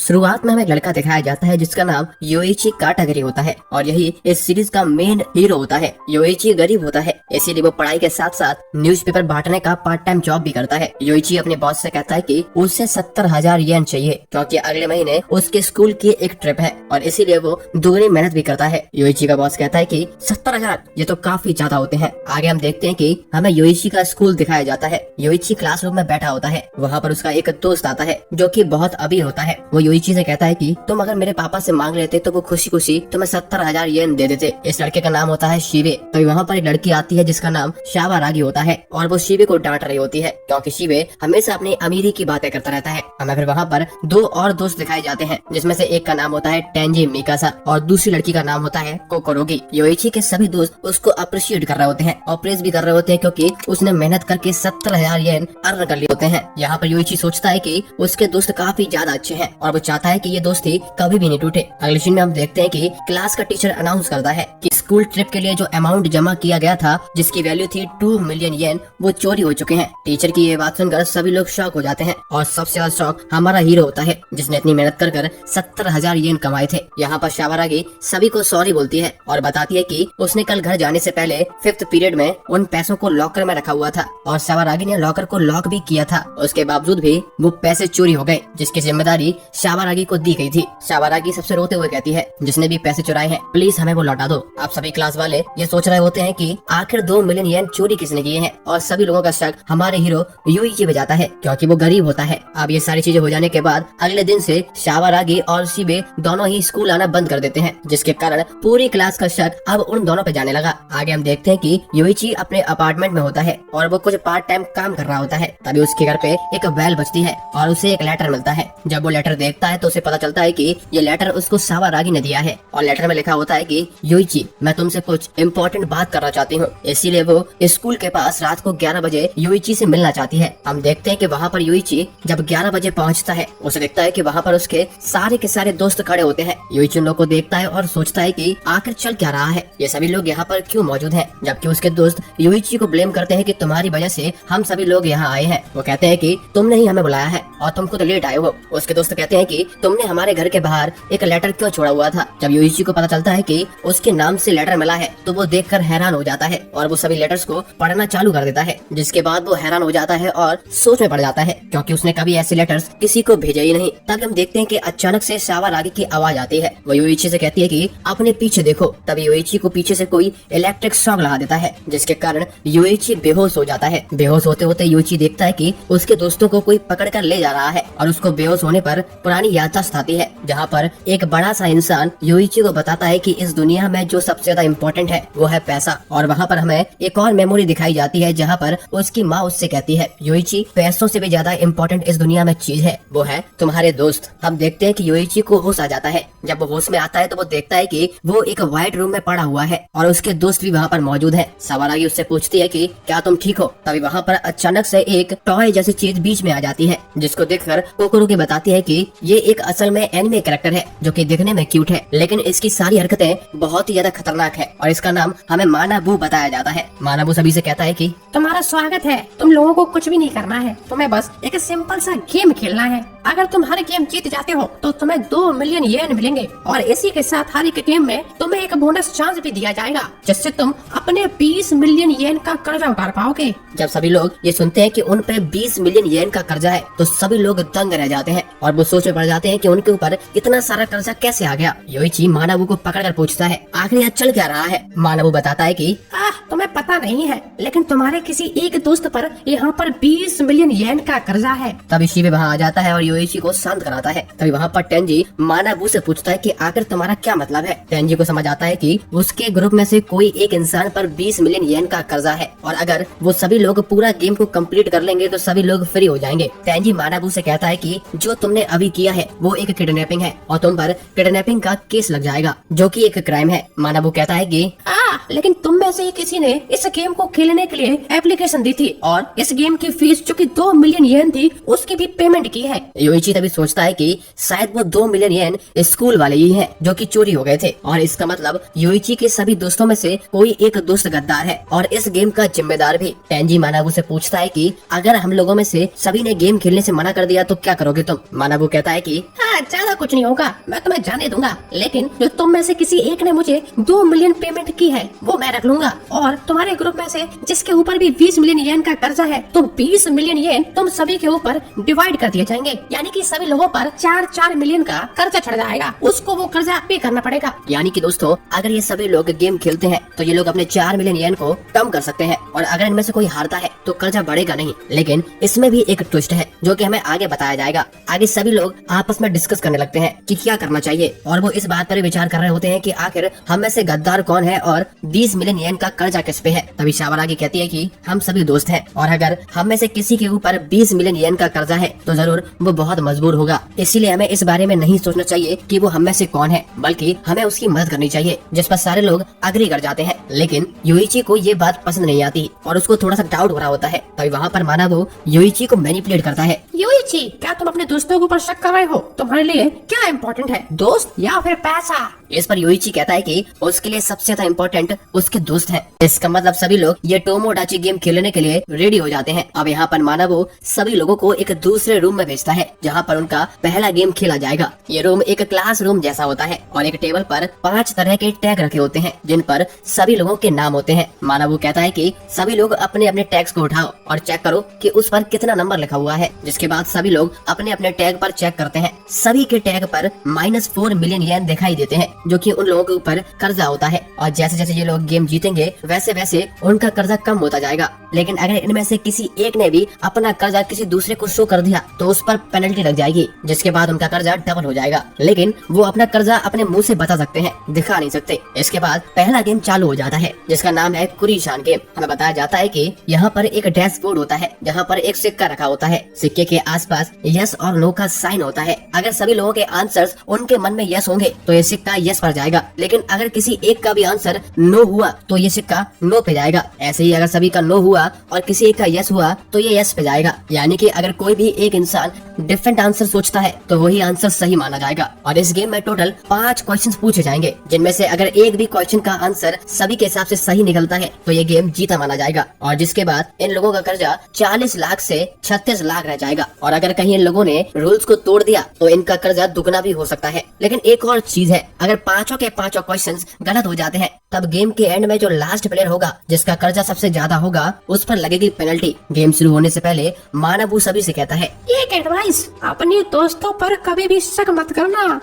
शुरुआत में हमें एक लड़का दिखाया जाता है जिसका नाम योइची काटागिरी होता है और यही इस सीरीज का मेन हीरो होता है। योइची गरीब होता है, इसीलिए वो पढ़ाई के साथ साथ न्यूज़पेपर बांटने का पार्ट टाइम जॉब भी करता है। योइची अपने बॉस से कहता है कि उसे 70,000 येन चाहिए क्योंकि अगले महीने उसके स्कूल की एक ट्रिप है और इसीलिए वो दुगनी मेहनत भी करता है। योइची का बॉस कहता है कि 70,000 ये तो काफी ज्यादा होते हैं। आगे हम देखते हैं कि हमें योइची का स्कूल दिखाया जाता है। योइची क्लासरूम में बैठा होता है, वहाँ पर उसका एक दोस्त आता है जो कि बहुत अमीर होता है। वो योइची से कहता है कि तुम अगर मेरे पापा से मांग लेते तो वो खुशी खुशी तुम्हें 70,000 येन दे देते। इस लड़के का नाम होता है शिबे। तो वहाँ पर एक लड़की आती है जिसका नाम शावारागी होता है और वो शिबे को डांट रही होती है क्योंकि शिबे हमेशा अपनी अमीरी की बातें करता रहता है। हमें फिर वहाँ पर दो और दोस्त दिखाए जाते हैं जिसमें से एक का नाम होता है टेंजी मिकासा और दूसरी लड़की का नाम होता है कोकोरोगी। योइची के सभी दोस्त उसको अप्रिशिएट कर रहे होते हैं और प्रेज भी कर रहे होते हैं क्योंकि उसने मेहनत करके 70,000 येन अर्न कर लिए होते हैं। यहाँ पर योइची सोचता है कि उसके दोस्त काफी ज्यादा अच्छे हैं और वो चाहता है कि ये दोस्ती कभी भी नहीं टूटे। अगले सीन में हम देखते हैं कि क्लास का टीचर अनाउंस करता है कि स्कूल ट्रिप के लिए जो अमाउंट जमा किया गया था जिसकी वैल्यू थी 2 मिलियन येन वो चोरी हो चुके हैं। टीचर की ये बात सुनकर सभी लोग शॉक हो जाते हैं और सबसे ज्यादा शॉक हमारा हीरो होता है जिसने इतनी मेहनत कर 70,000 येन कमाए थे। यहाँ पर शावारागी सभी को सॉरी बोलती है और बताती है कि उसने कल घर जाने से पहले 5th पीरियड में उन पैसों को लॉकर में रखा हुआ था और शावारागी ने लॉकर को लॉक भी किया था। उसके बावजूद भी वो पैसे चोरी हो गए जिसकी जिम्मेदारी शावारागी को दी गई थी। शावारागी सबसे रोते हुए कहती है जिसने भी पैसे चुराए हैं प्लीज हमें वो लौटा दो। अब सभी क्लास वाले ये सोच रहे होते हैं कि आखिर 2 मिलियन येन चोरी किसने किए हैं और सभी लोगों का शक हमारे हीरो योइची पे जाता है क्योंकि वो गरीब होता है। अब ये सारी चीजें हो जाने के बाद अगले दिन से शावारागी और शिबे दोनों ही स्कूल आना बंद कर देते हैं जिसके कारण पूरी क्लास का शक अब उन दोनों पे जाने लगा। आगे हम देखते हैं कि योइची अपने अपार्टमेंट में होता है और वो कुछ पार्ट टाइम काम कर रहा होता है। तभी उसके घर पे एक बेल बजती है और उसे एक लेटर मिलता है। जब वो लेटर देखता है तो उसे पता चलता है कि ये लेटर उसको शावारागी ने दिया है और लेटर में लिखा होता है कि योइची मैं तुमसे कुछ इम्पोर्टेंट बात करना चाहती हूँ, इसीलिए वो स्कूल के पास रात को 11 बजे योइची से मिलना चाहती है। हम देखते हैं कि वहाँ पर योइची जब 11 बजे पहुँचता है उसे देखता है कि वहाँ पर उसके सारे के सारे दोस्त खड़े होते हैं। योइची उन लोग को देखता है और सोचता है कि आखिर चल क्या रहा है, ये सभी लोग यहाँ पर क्यों मौजूद हैं, जबकि उसके दोस्त योइची को ब्लेम करते हैं कि तुम्हारी वजह से हम सभी लोग यहाँ आए हैं। वो कहते हैं कि तुमने ही हमें बुलाया है और तुम खुद लेट आए हो। उसके दोस्त कहते हैं कि तुमने हमारे घर के बाहर एक लेटर क्यों छोड़ा हुआ था। जब योइची को पता चलता है कि उसके नाम से लेटर मिला है तो वो देखकर हैरान हो जाता है और वो सभी लेटर्स को पढ़ना चालू कर देता है जिसके बाद वो हैरान हो जाता है और सोच में पड़ जाता है क्योंकि उसने कभी ऐसे लेटर्स किसी को भेजे ही नहीं। तब हम देखते हैं कि अचानक से शावारागी की आवाज आती है। वो योइची से कहती है कि अपने पीछे देखो। तभी योइची को पीछे से कोई इलेक्ट्रिक शॉक लगा देता है जिसके कारण योइची बेहोश हो जाता है। बेहोश होते होते योइची देखता है कि उसके दोस्तों को कोई पकड़ कर ले जा रहा है और उसको बेहोश होने पर पुरानी याददाश्त आती है जहाँ पर एक बड़ा सा इंसान योइची को बताता है कि इस दुनिया में जो सबसे ज्यादा इम्पोर्टेंट है वो है पैसा। और वहाँ पर हमें एक और मेमोरी दिखाई जाती है जहाँ पर उसकी माँ उससे कहती है योइची पैसों से भी ज्यादा इम्पोर्टेंट इस दुनिया में चीज है वो है तुम्हारे दोस्त। हम देखते हैं कि योइची को होश आ जाता है। जब वो होश में आता है तो वो देखता है कि वो एक व्हाइट रूम में पड़ा हुआ है और उसके दोस्त भी वहाँ पर मौजूद है। शावारागी उससे पूछती है कि क्या तुम ठीक हो। तभी वहाँ पर अचानक से एक टॉय जैसी चीज बीच में आ जाती है जिसको देखकर कोकोरोगी बताती है कि ये एक असल में एनिमे कैरेक्टर है जो कि दिखने में क्यूट है लेकिन इसकी सारी हरकतें बहुत ही ज्यादा खतरनाक है और इसका नाम हमें मानाबू बताया जाता है। मानाबू सभी से कहता है कि तुम्हारा स्वागत है, तुम लोगों को कुछ भी नहीं करना है, तुम्हें बस एक सिंपल सा गेम खेलना है। अगर तुम हर गेम जीत जाते हो तो तुम्हें 2 मिलियन येन मिलेंगे और इसी के साथ हर एक गेम में तुम्हें एक बोनस चांस भी दिया जाएगा जिससे तुम अपने 20 मिलियन येन का कर्जा उतार पाओगे। जब सभी लोग ये सुनते हैं कि उन पे 20 मिलियन येन का कर्जा है तो सभी लोग दंग रह जाते हैं और वो सोच में पड़ जाते हैं कि उनके ऊपर इतना सारा कर्जा कैसे आ गया। योइची मानाबू को पकड़कर पूछता है आखिर यहाँ चल क्या रहा है। मानाबू बताता है कि तुम्हें पता नहीं है लेकिन तुम्हारे किसी एक दोस्त पर यहाँ पर 20 मिलियन येन का कर्जा है। तभी शिबे वहाँ आ जाता है और योइची को शांत कराता है। तभी वहाँ पर टेंजी मानाबू से पूछता है कि आखिर तुम्हारा क्या मतलब है। टेंजी को समझ आता है कि उसके ग्रुप में से कोई एक इंसान पर 20 मिलियन येन का कर्जा है और अगर वो सभी लोग पूरा गेम को कंप्लीट कर लेंगे तो सभी लोग फ्री हो जाएंगे। टेंजी मानाबू से कहता है कि जो तुमने अभी किया है वो एक किडनैपिंग है और तुम पर किडनैपिंग का केस लग जाएगा जो कि एक क्राइम है। मानाबू कहता है कि लेकिन तुम में से किसी ने इस गेम को खेलने के लिए एप्लीकेशन दी थी और इस गेम की फीस जो कि 2 मिलियन येन थी उसकी भी पेमेंट की है। योइची तभी सोचता है कि शायद वो 2 मिलियन येन स्कूल वाले ही हैं जो कि चोरी हो गए थे, और इसका मतलब योइची के सभी दोस्तों में से कोई एक दोस्त गद्दार है और इस गेम का जिम्मेदार भी। टेंजी मानाबू से पूछता है कि अगर हम लोगों में से सभी ने गेम खेलने से मना कर दिया तो क्या करोगे तुम? मानाबू कहता है कि हाँ, ज्यादा कुछ नहीं होगा, मैं तुम्हें जाने दूंगा, लेकिन जो तुम में से किसी एक ने मुझे 2 मिलियन पेमेंट की है वो मैं रख लूंगा, और तुम्हारे ग्रुप में से जिसके ऊपर भी 20 मिलियन येन का कर्जा है तो 20 मिलियन येन तुम सभी के ऊपर डिवाइड कर दिए जाएंगे, यानी कि सभी लोगों पर 4-4 मिलियन का कर्जा चढ़ जाएगा, उसको वो कर्जा पे करना पड़ेगा। यानी कि दोस्तों, अगर ये सभी लोग गेम खेलते हैं तो ये लोग अपने 4 मिलियन येन को कम कर सकते हैं, और अगर इनमें से कोई हारता है तो कर्जा बढ़ेगा नहीं। लेकिन इसमें भी एक ट्विस्ट है जो कि हमें आगे बताया जाएगा। आगे सभी लोग आपस में डिस्कस करने लगते हैं कि क्या करना चाहिए, और वो इस बात पर विचार कर रहे होते हैं कि आखिर हम में से गद्दार कौन है और 20 मिलियन येन का कर्जा किस पे है। तभी शावरागी कहती है कि हम सभी दोस्त हैं, और अगर हम में से किसी के ऊपर 20 मिलियन येन का कर्जा है तो जरूर वो बहुत मजबूर होगा, इसीलिए हमें इस बारे में नहीं सोचना चाहिए कि वो हम में से कौन है, बल्कि हमें उसकी मदद करनी चाहिए। जिस पर सारे लोग अग्री कर जाते हैं, लेकिन योइची को ये बात पसंद नहीं आती और उसको थोड़ा सा डाउट हो रहा होता है। तभी वहाँ पर मानाबू योइची को मैनिपुलेट करता है। योइची, क्या तुम अपने दोस्तों के ऊपर शक कर रहे हो? तुम्हारे लिए क्या इम्पोर्टेंट है, दोस्त या फिर पैसा? इस पर योइची कहता है कि उसके लिए सबसे ज्यादा इम्पोर्टेंट उसके दोस्त हैं। इसका मतलब सभी लोग ये टोमोडाची गेम खेलने के लिए रेडी हो जाते हैं। अब यहाँ पर मानाबू सभी लोगों को एक दूसरे रूम में भेजता है जहाँ पर उनका पहला गेम खेला जाएगा। ये रूम एक क्लास रूम जैसा होता है और एक टेबल पर 5 तरह के टैग रखे होते हैं जिन पर सभी लोगों के नाम होते हैं। मानाबू कहता है कि सभी लोग अपने अपने टैग्स को उठाओ और चेक करो कि उस पर कितना नंबर लिखा हुआ है। जिसके बाद सभी लोग अपने अपने टैग पर चेक करते हैं। सभी के टैग पर -4 मिलियन येन दिखाई देते हैं जो कि उन लोगों के ऊपर कर्जा होता है, और जैसे जैसे ये लोग गेम जीतेंगे वैसे वैसे उनका कर्जा कम होता जाएगा। लेकिन अगर इनमें से किसी एक ने भी अपना कर्जा किसी दूसरे को शो कर दिया तो उस पर पेनल्टी लग जाएगी, जिसके बाद उनका कर्जा डबल हो जाएगा। लेकिन वो अपना कर्जा अपने मुंह से बता सकते हैं, दिखा नहीं सकते। इसके बाद पहला गेम चालू हो जाता है जिसका नाम है कुरीशान गेम। हमें बताया जाता है कि यहाँ पर एक डैशबोर्ड होता है जहाँ पर एक सिक्का रखा होता है। सिक्के के आसपास यस और नो का साइन होता है। अगर सभी लोगों के आंसर्स उनके मन में यस होंगे तो ये सिक्का यस पर जाएगा, लेकिन अगर किसी एक का भी आंसर नो हुआ तो ये सिक्का नो पे जाएगा। ऐसे ही अगर सभी का नो हुआ और किसी एक का यस हुआ तो ये यस पे जाएगा। यानी कि अगर कोई भी एक इंसान डिफरेंट आंसर सोचता है तो वही आंसर सही माना जाएगा। और इस गेम में टोटल 5 क्वेश्चंस पूछे जाएंगे, जिनमें से अगर एक भी क्वेश्चन का आंसर सभी के हिसाब से सही निकलता है तो ये गेम जीता माना जाएगा। और जिसके बाद इन लोगों का कर्जा 40 लाख से 36 लाख रह जाएगा। और अगर कहीं इन लोगों ने रूल्स को तोड़ दिया तो इनका कर्जा दुगना भी हो सकता है। लेकिन एक और चीज है, अगर 5 के 5 क्वेश्चंस गलत हो जाते हैं तब गेम के एंड में जो लास्ट प्लेयर होगा जिसका कर्जा सबसे ज्यादा होगा उस पर लगेगी पेनल्टी। गेम शुरू होने से पहले मानाबू सभी से कहता है, एक एडवाइस, अपने दोस्तों पर कभी भी शक मत करना।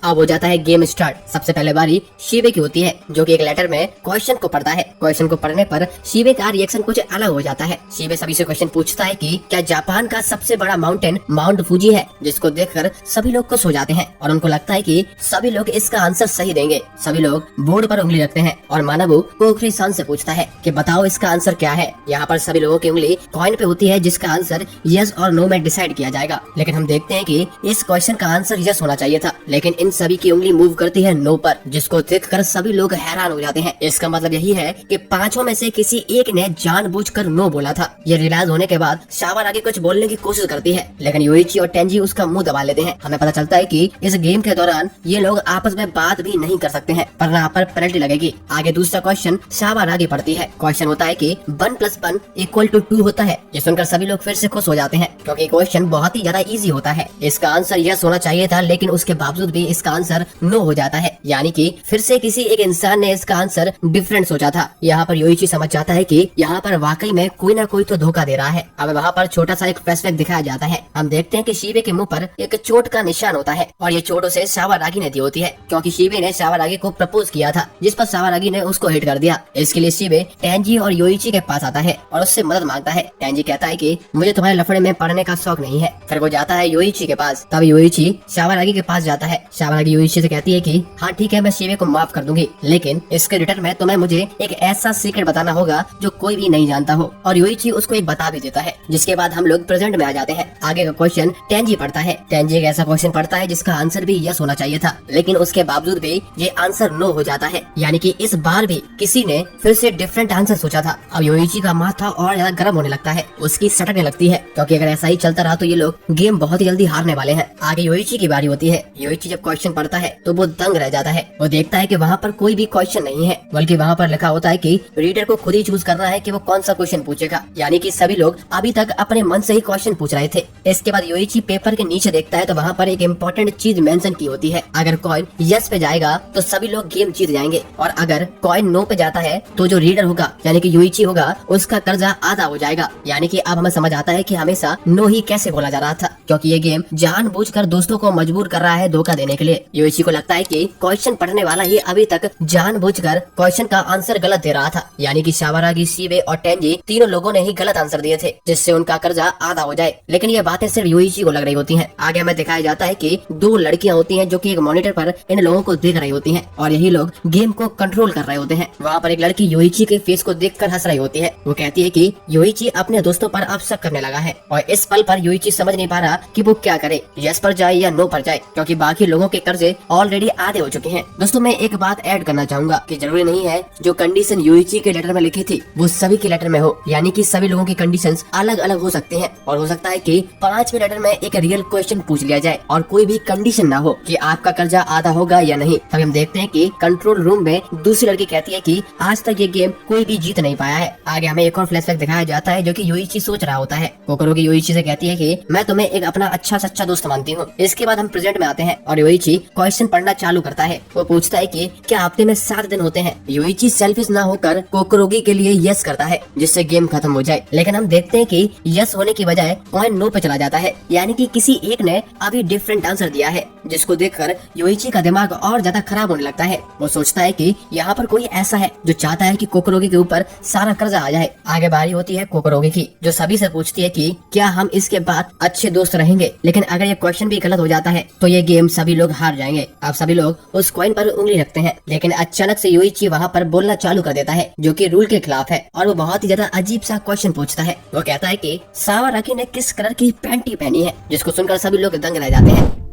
अब हो जाता है गेम स्टार्ट। सबसे पहले बारी शिवे की होती है जो कि एक लेटर में क्वेश्चन को पढ़ता है। क्वेश्चन को पढ़ने पर शिवे का रिएक्शन कुछ अलग हो जाता है। शिवे सभी से क्वेश्चन पूछता है कि क्या जापान का सबसे बड़ा माउंटेन माउंट फूजी है, जिसको देखकर सभी लोग खुश हो जाते हैं और उनको लगता है कि सभी लोग इसका आंसर सही देंगे। सभी लोग बोर्ड पर उंगली रखते हैं और मानाबू कोकरी-सान से पूछता है कि बताओ इसका आंसर क्या है। यहाँ पर सभी लोगों की उंगली कॉइन पे होती है जिसका आंसर यस और नो में डिसाइड किया जाएगा। लेकिन हम देखते हैं कि इस क्वेश्चन का आंसर यस होना चाहिए था, लेकिन इन सभी की उंगली मूव करती है नो पर, जिसको देखकर सभी लोग हैरान हो जाते हैं। इसका मतलब यही है कि 5 में से किसी एक ने जानबूझकर नो बोला था। ये रियलाइज होने के बाद शावर आगे कुछ बोलने की कोशिश करती है, लेकिन योइची और टेंजी उसका मुंह दबा लेते हैं। हमें पता चलता है कि इस गेम के दौरान ये लोग आपस में बात भी नहीं कर सकते हैं, वरना यहाँ पर पेनल्टी लगेगी। आगे दूसरा क्वेश्चन शावर आगे पढ़ती है। क्वेश्चन होता है कि 1 + 1 = 2 होता है। ये सुनकर सभी लोग फिर से खुश हो जाते हैं क्योंकि क्वेश्चन बहुत ही ज्यादा इजी होता है। इसका आंसर यस होना चाहिए था, लेकिन उसके बावजूद भी इसका आंसर नो हो जाता है। यानी कि फिर से किसी एक इंसान ने इसका आंसर डिफरेंट सोचा था। यहाँ पर योइची समझ जाता है कि यहाँ पर वाकई में कोई ना कोई तो धोखा दे रहा है। अब वहाँ पर छोटा सा एक फ्लैशबैक दिखाया जाता है। हम देखते हैं कि शिवे के मुंह पर एक चोट का निशान होता है और ये चोट उसे शावारागी ने दी होती है, क्योंकि शिवे ने शावारागी को प्रपोज किया था, जिस पर शावारागी ने उसको हिट कर दिया। इसके लिए शिवे टेंजी और योइची के पास आता है और उससे मदद मांगता है। टेंजी कहता है कि मुझे तुम्हारे लफड़े में पड़ने का शौक नहीं है। फिर वो जाता है योइची के पास। तब योइची शावारागी के पास जाता है। शावारागी योइची से कहती है कि हाँ ठीक है, मैं शिवे को माफ कर दूंगी, लेकिन इसके रिटर्न में तुम्हें मुझे एक ऐसा सीक्रेट बताना होगा जो कोई भी नहीं जानता हो। और योइची उसको एक बता भी देता है। जिसके बाद हम लोग प्रेजेंट में आ जाते हैं। आगे का क्वेश्चन टेंजी पढ़ता है। टेंजी एक ऐसा क्वेश्चन पढ़ता है जिसका आंसर भी यस होना चाहिए था, लेकिन उसके बावजूद भी ये आंसर नो हो जाता है। यानी कि इस बार भी किसी ने फिर से डिफरेंट आंसर सोचा था। अब योइची का माथा और ज्यादा गर्म होने लगता है, उसकी सटकने लगती है, क्योंकि अगर ऐसा ही चलता रहा तो ये लोग गेम बहुत ही जल्दी हारने वाले हैं। आगे योइची की बारी होती है। योइची जब क्वेश्चन पढ़ता है तो वो दंग रह जाता है। वो देखता है कि वहाँ पर कोई भी क्वेश्चन नहीं है, बल्कि वहाँ पर लिखा होता है कि रीडर को खुद ही चूज करना है कि वो कौन सा क्वेश्चन पूछेगा, यानी कि सभी लोग अभी तक अपने मन से ही क्वेश्चन पूछ रहे थे। इसके बाद योइची पेपर के नीचे देखता है तो वहाँ पर एक इम्पोर्टेंट चीज मेंशन की होती है। अगर कॉइन यस पे जाएगा तो सभी लोग गेम जीत जाएंगे, और अगर कॉइन नो पे जाता है तो जो रीडर होगा यानी कि योइची होगा उसका कर्जा आधा हो जाएगा। यानी कि अब हमें समझ आता है कि हमेशा नो ही कैसे बोला जा रहा था, क्योंकि ये गेम जानबूझकर दोस्तों को मजबूर कर रहा है धोखा देने के लिए। योइची को लगता है कि क्वेश्चन पढ़ने वाला ही अभी तक जानबूझकर क्वेश्चन का आंसर गलत दे रहा था, यानी कि शावारागी, शीबे और टेंजी तीनों लोगों ने ही गलत आंसर दिए थे, जिससे उनका कर्जा आधा हो जाए। लेकिन ये बातें सिर्फ योइची को लग रही होती हैं। आगे हमें दिखाया जाता है कि दो लड़कियां होती हैं जो कि एक मॉनिटर पर इन लोगों को देख रही होती हैं, और यही लोग गेम को कंट्रोल कर रहे होते हैं। वहाँ पर एक लड़की योइची के फेस को देखकर हंस रही होती है। वो कहती है कि योइची अपने दोस्तों पर अब शक करने लगा है, और इस पल पर योइची समझ नहीं पा रहा कि वो क्या करे, यस पर जाए या नो पर जाए, क्योंकि बाकी लोगों के कर्जे ऑलरेडी आधे हो चुके हैं। दोस्तों मैं एक बात ऐड करना चाहूंगा कि जरूरी नहीं है जो कंडीशन योइची के लेटर में लिखी थी वो सभी के लेटर में हो, यानी कि सभी लोगों की कंडीशंस अलग अलग हो सकते हैं, और हो सकता है कि 5वें लेटर में एक रियल क्वेश्चन पूछ लिया जाए और कोई भी कंडीशन ना हो कि आपका कर्जा आधा होगा या नहीं। तभी हम देखते हैं कि कंट्रोल रूम में दूसरी लड़की कहती है कि आज तक ये गेम कोई भी जीत नहीं पाया है। आगे हमें एक और फ्लैशबैक दिखाया जाता है जो कि योइची सोच रहा होता है। कोकोरोगी योइची से कहती है कि मैं तुम्हें एक अपना अच्छा सच्चा दोस्त मानती हूँ। इसके बाद हम प्रेजेंट में आते हैं और योइची क्वेश्चन पढ़ना चालू करता है। वो पूछता है कि क्या हफ्ते में 7 दिन होते हैं। योइची सेल्फिश ना होकर कोकोरोगी के लिए यस करता है जिससे गेम खत्म हो जाए, लेकिन हम देखते हैं कि यस होने की बजाय कॉइन नो पे चला जाता है, यानी कि किसी एक ने अभी डिफरेंट आंसर दिया है, जिसको देखकर योइची का दिमाग और ज्यादा खराब होने लगता है। वो सोचता है कि यहाँ पर कोई ऐसा है जो चाहता है कि कोकोरोगी के ऊपर सारा कर्जा आ जाए। आगे बारी होती है कोकोरोगी की, जो सभी से पूछती है कि क्या हम इसके बाद अच्छे दोस्त रहेंगे, लेकिन अगर ये क्वेश्चन भी गलत हो जाता है तो ये गेम सभी लोग हार जाएंगे। अब सभी लोग उस कॉइन पर उंगली रखते हैं, लेकिन अचानक से योइची वहाँ पर बोलना चालू कर देता है जो कि रूल के खिलाफ है, और वो बहुत ही ज्यादा अजीब सा क्वेश्चन पूछता है। वो कहता है कि सावारागी ने किस कलर की पैंटी पहनी है, जिसको सुनकर सभी लोग दंग रह जाते हैं।